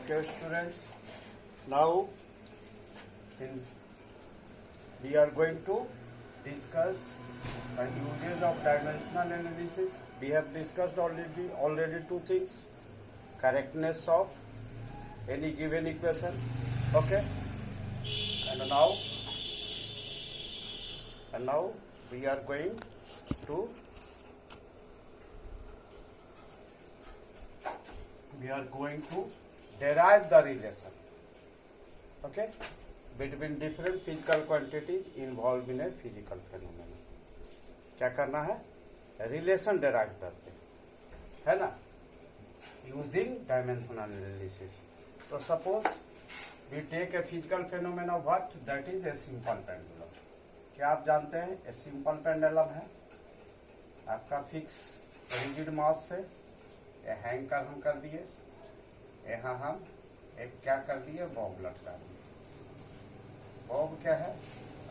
Okay, students. Now, we are going to discuss the uses of dimensional analysis. We have discussed already two things: correctness of any given equation. Okay, and now we are going to derive the relation, okay, between different physical quantities involved in a physical phenomenon. क्या करना है? Relation derive करते है ना, using dimensional analysis. तो suppose we take a physical phenomena what that is a simple pendulum. क्या आप जानते हैं? ए सिंपल पेंडुलम है आपका फिक्स रिजिड मास से ये हैंग कर हम कर दिए, यहाँ हम एक क्या कर दिए, बॉब लटका दिए. बॉब क्या है?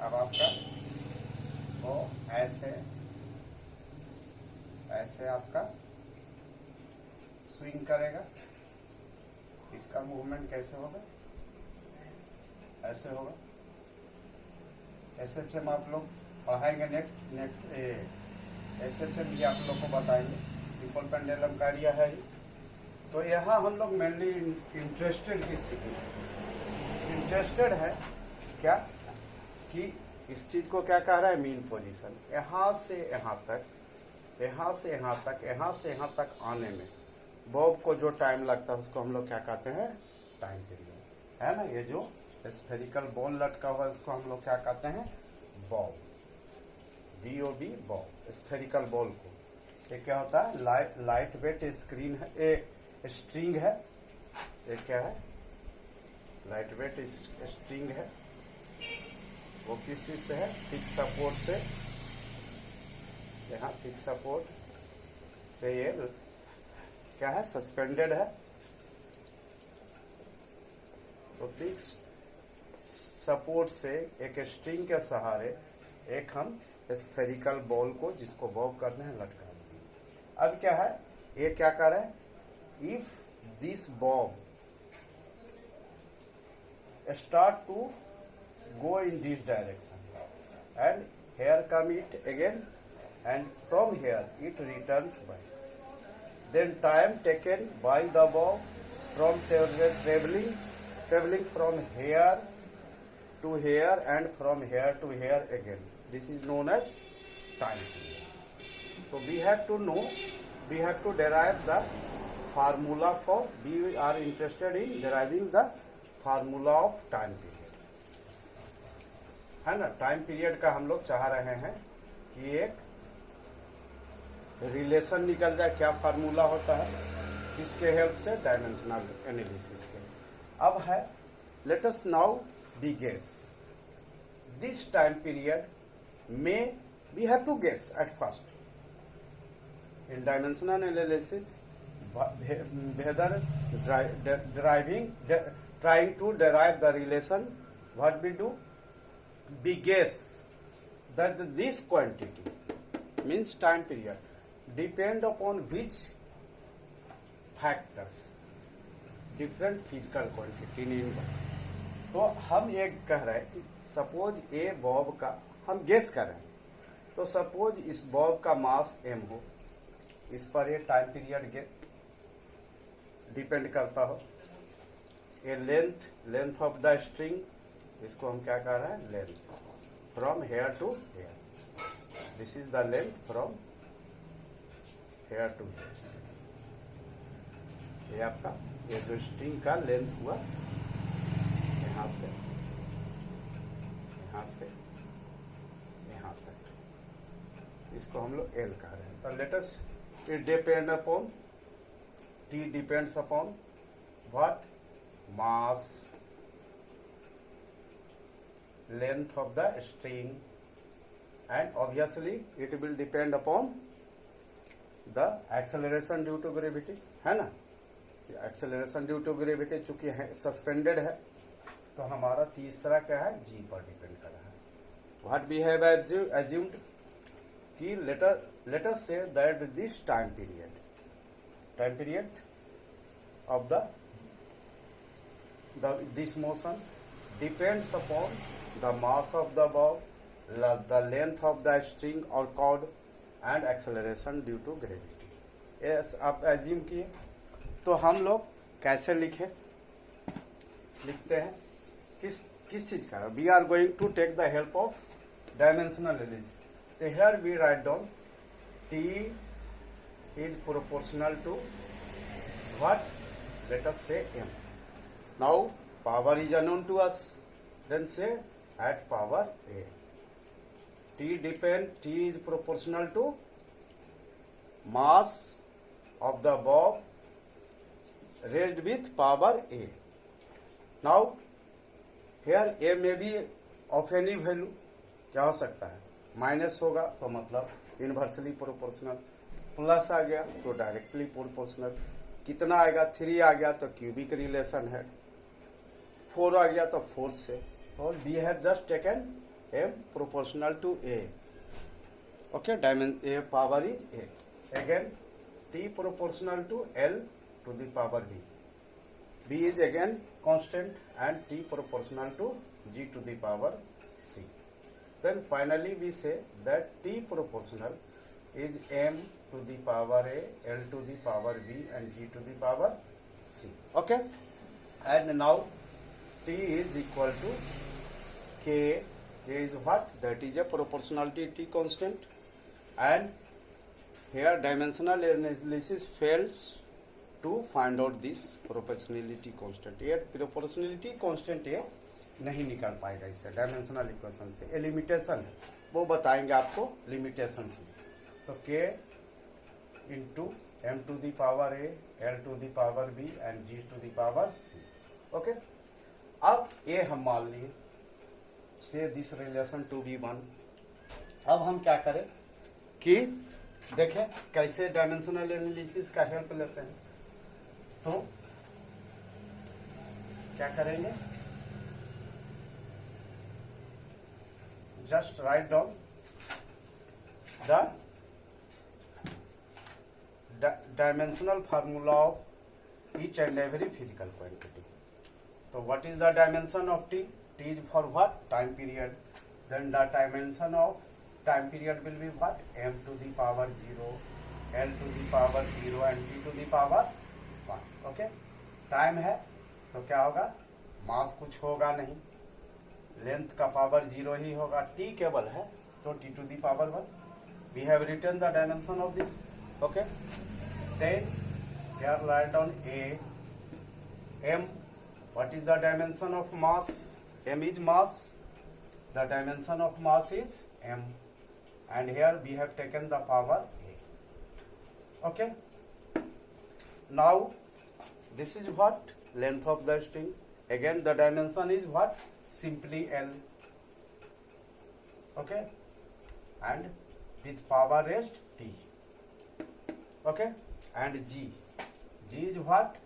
अब आपका वो ऐसे आपका स्विंग करेगा. इसका मूवमेंट कैसे होगा? ऐसे होगा. एसएचएम आप लोग पढ़ाएंगे नेक्स्ट एसएचएम भी आप लोग को बताएंगे. सिंपल पेंडुलम का आइडिया है. तो यहाँ हम लोग मेनली इंटरेस्टेड है क्या कि इस चीज को क्या कह रहा है, मीन पोजीशन. यहाँ से यहाँ तक, यहाँ से यहाँ तक, यहाँ से यहाँ तक आने में बॉब को जो टाइम लगता है उसको हम लोग क्या कहते हैं, टाइम पीरियड, है ना. ये जो स्फेरिकल बॉल लटका हुआ है इसको हम लोग क्या कहते हैं, Bob. BOB Bob. Spherical ball को ये क्या होता है, लाइट वेट स्क्रीन है, ए स्ट्रिंग है. ये क्या है, लाइट वेट स्ट्रिंग है. वो किस चीज से है, फिक्स सपोर्ट से. यहाँ फिक्स सपोर्ट से ये क्या है, सस्पेंडेड है. तो फिक्स सपोर्ट से एक स्ट्रिंग के सहारे एक हम स्फेरिकल बॉल को, जिसको बॉब करना है, लटका देंगे. अब क्या है, ये क्या कर रहा है, if this Bob start to go in this direction and here come it again and from here it returns by, then time taken by the bob from traveling from here to here and from here to here again, this is known as time period. So we have to derive the formula for, we are interested in deriving the formula of time period, है ना. Time period का हम लोग चाह रहे हैं कि एक रिलेशन निकल जाए. क्या फार्मूला होता है, किसके हेल्प से, डायमेंशनल एनालिसिस के. अब है, let us now be guess this time period में, we have to guess at first in dimensional analysis whether trying to derive the relation. What we do, we guess that this quantity means time period depend upon which factors, different physical quantity in one. तो हम ये कह रहे हैं कि suppose ए Bob का हम guess कर रहे हैं, तो सपोज इस बॉब का मास m हो, इस पर ये टाइम पीरियड डिपेंड करता हो. ये लेंथ ऑफ द स्ट्रिंग, इसको हम क्या कह रहे हैं, length from here to here. This is the length from here to here. ये आपका ये जो स्ट्रिंग का लेंथ हुआ, यहाँ से यहाँ तक, इसको हम लोग L कह रहे हैं. तो let us, it depend upon, T depends upon what, mass, length of the string, and obviously it will depend upon the acceleration due to gravity, है ना. acceleration due to gravity चूंकि सस्पेंडेड है, तो हमारा तीसरा क्या है, G पर डिपेंड कर रहा है. what we have assumed कि let us say that this time period of the this motion depends upon the mass of the ball, the length of the string or cord and acceleration due to gravity. yes, आप assume किए तो हम लोग कैसे लिखते हैं किस चीज का we are going to take the help of dimensional analysis. तो here we write down T is proportional to what? Let us say m. Now power is unknown to us. Then say at power a. T is proportional to mass of the ball raised with power a. Now here a may be of any value. क्या हो सकता है? Minus होगा तो मतलब inversely proportional, plus आ गया तो directly proportional, कितना आएगा 3 आ गया तो क्यूबिक रिलेशन है, 4 आ गया तो फोर्स से. तो we have just taken m proportional to a. Okay, dimension a power is a. Again t proportional to l to the power b. b is again constant and t proportional to g to the power c. Then finally we say that t proportional is m to the power a, l to the power b and g to the power c. Okay, and now t is equal to k. K is what? That is a proportionality t constant, and here dimensional analysis fails to find out this proportionality constant. Here proportionality constant है नहीं निकाल पाएगा इससे dimensional equation से. ये limitation है, वो बताएंगे आपको लिमिटेशन से. तो k into m to the power a, l to the power b and g to the power c. Okay, अब ये हम मान लिए से दिस रिलेशन टू बी 1. अब हम क्या करें कि देखें कैसे डायमेंशनल एनालिसिस का हेल्प लेते हैं. तो क्या करेंगे, just write down the dimensional formula of each and every physical quantity. So what is the dimension of t? T is for what? Time period. Then the dimension of time period will be what? m to the power 0, l to the power 0 and t to the power 1. Okay, time है तो क्या होगा, मास कुछ होगा नहीं, length का power 0 ही होगा, t केवल है तो t to the power 1. We have written the dimension of this. Okay, then here write down a, m. What is the dimension of mass? m is mass, the dimension of mass is m, and here we have taken the power a. Okay, now this is what? Length of the string. Again the dimension is what? Simply L. Okay, and with power raised T. Okay, and G is what?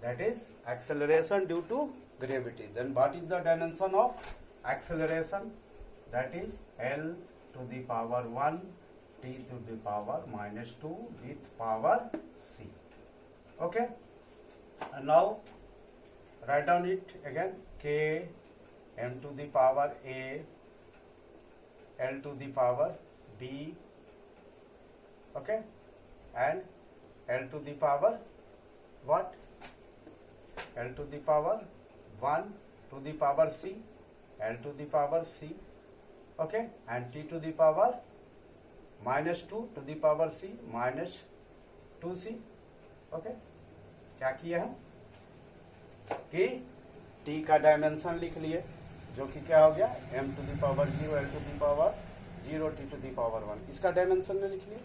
That is acceleration due to gravity. Then what is the dimension of acceleration? That is L to the power 1 T to the power minus 2 with power C. Okay, and now write down it again. K m to the power a, l to the power b. Okay, and l to the power what? L to the power 1 to the power c, l to the power c. Okay, and t to the power minus 2 to the power c minus 2c. Okay, क्या किया हम कि t का dimension लिख लिए, जो कि क्या हो गया m to the power 0, l to the power 0, t to the power 1. इसका डायमेंशन ने लिख लिया,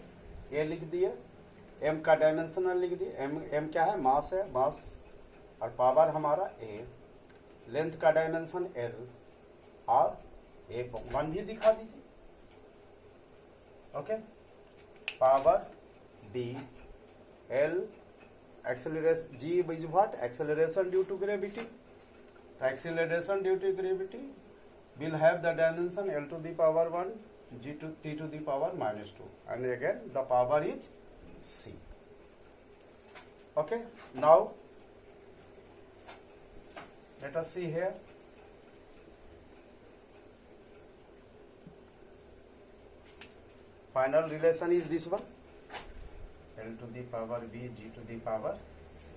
a लिख दिए, m का डायमेंशन लिख दिए. m क्या है? मास है, मास और पावर हमारा a. लेंथ का डायमेंशन l और a 1 भी दिखा दीजिए. Okay, power b, l acceleration, g is what? Acceleration due to gravity. The acceleration due to gravity will have the dimension L to the power 1, G to T to the power minus 2, and again the power is C. Okay, now Let us see here. Final relation is this one, L to the power B G to the power C.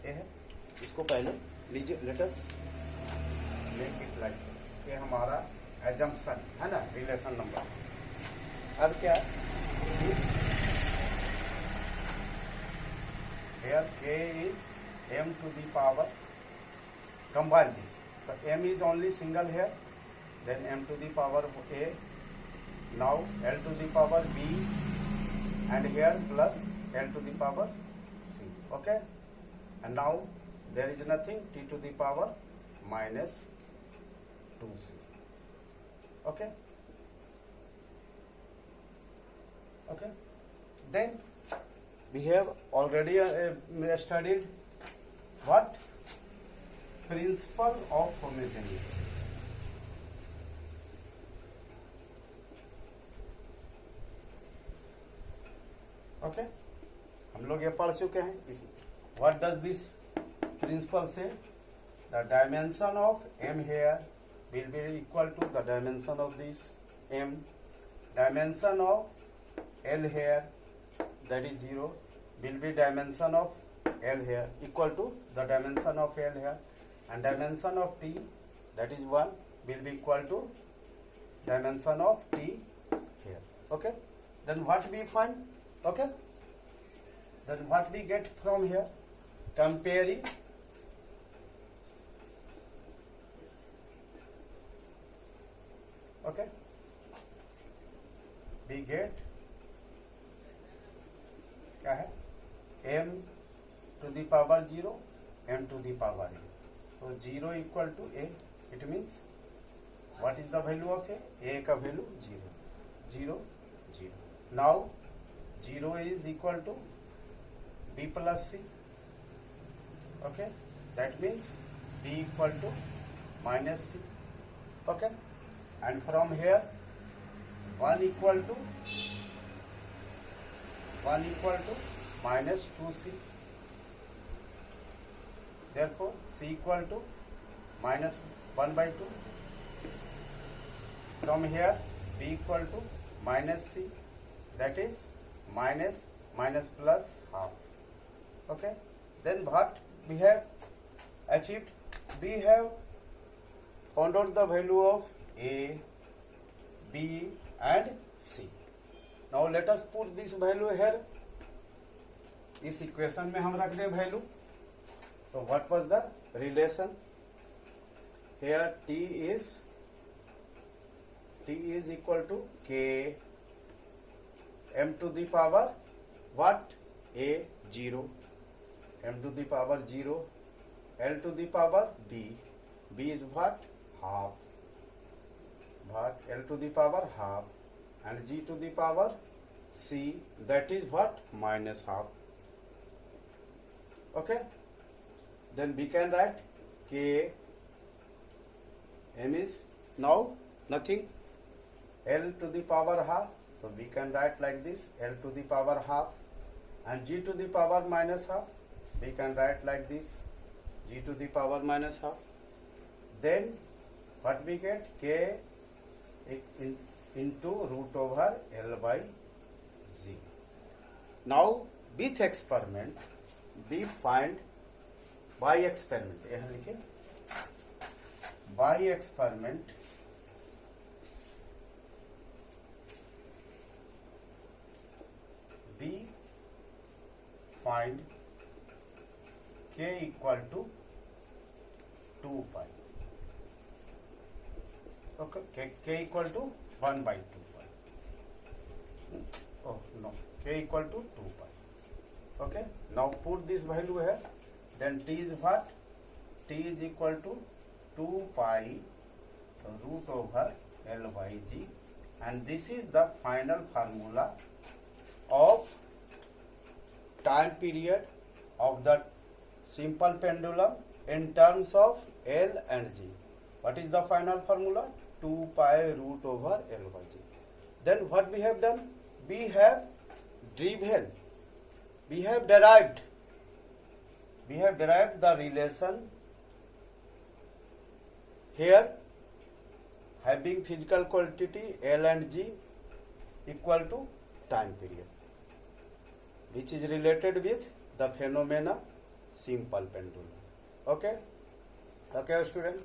ये है, इसको पहले लीजिए, let us make it like this. ये हमारा assumption है ना, relation number. अब क्या, here K is M to the power, combine this. So M is only single here, then M to the power A. Now L to the power B and here plus L to the power C. Okay, and now there is nothing, T to the power minus 2C. Okay, okay. Then we have already studied what? Principle of homogeneity. ओके, हम लोग ये पढ़ चुके हैं. इस what does this principle say? The dimension of M here will be equal to the dimension of this M. Dimension of L here that is 0 will be dimension of L here equal to the dimension of L here, and dimension of T that is 1 will be equal to dimension of T here. Okay, then what we find? Okay, then what we get from here? Comparing okay, we get क्या है? m to the power 0, m to the power a. So 0 equal to a. It means what is the value of a? A का value 0, 0, 0. Now 0 is equal to B plus C. Okay, that means B equal to minus C. Okay, and from here 1 equal to minus 2C. Therefore C equal to minus 1 by 2. From here B equal to minus C, that is minus plus half. Okay, then what we have achieved? We have found out the value of A, B and C. Now let us put this value here. इस equation में हम रख दें value. So what was the relation? Here T is equal to K m to the power what? A 0, m to the power 0, L to the power B. B is what? Half. What? L to the power half, and G to the power C, that is what? Minus half. Okay, then we can write K m is now nothing, L to the power half. So we can write like this, L to the power half, and G to the power minus half. We can write like this, G to the power minus half. Then what we get? K into root over L by Z. Now with experiment we find, by experiment, यहाँ लिखिए, by experiment we find K equal to 2 pi. Okay, K equal to 1 by 2 pi. Oh no, K equal to 2 pi. Okay, now put this value here. Then T is what? T is equal to 2 pi root over L by G, and this is the final formula of time period of the simple pendulum in terms of L and G. What is the final formula? 2 pi root over L by G. Then what we have done? We have driven, we have derived the relation here having physical quantity L and G equal to time period, which is related with the phenomena simple pendulum. Okay, okay student.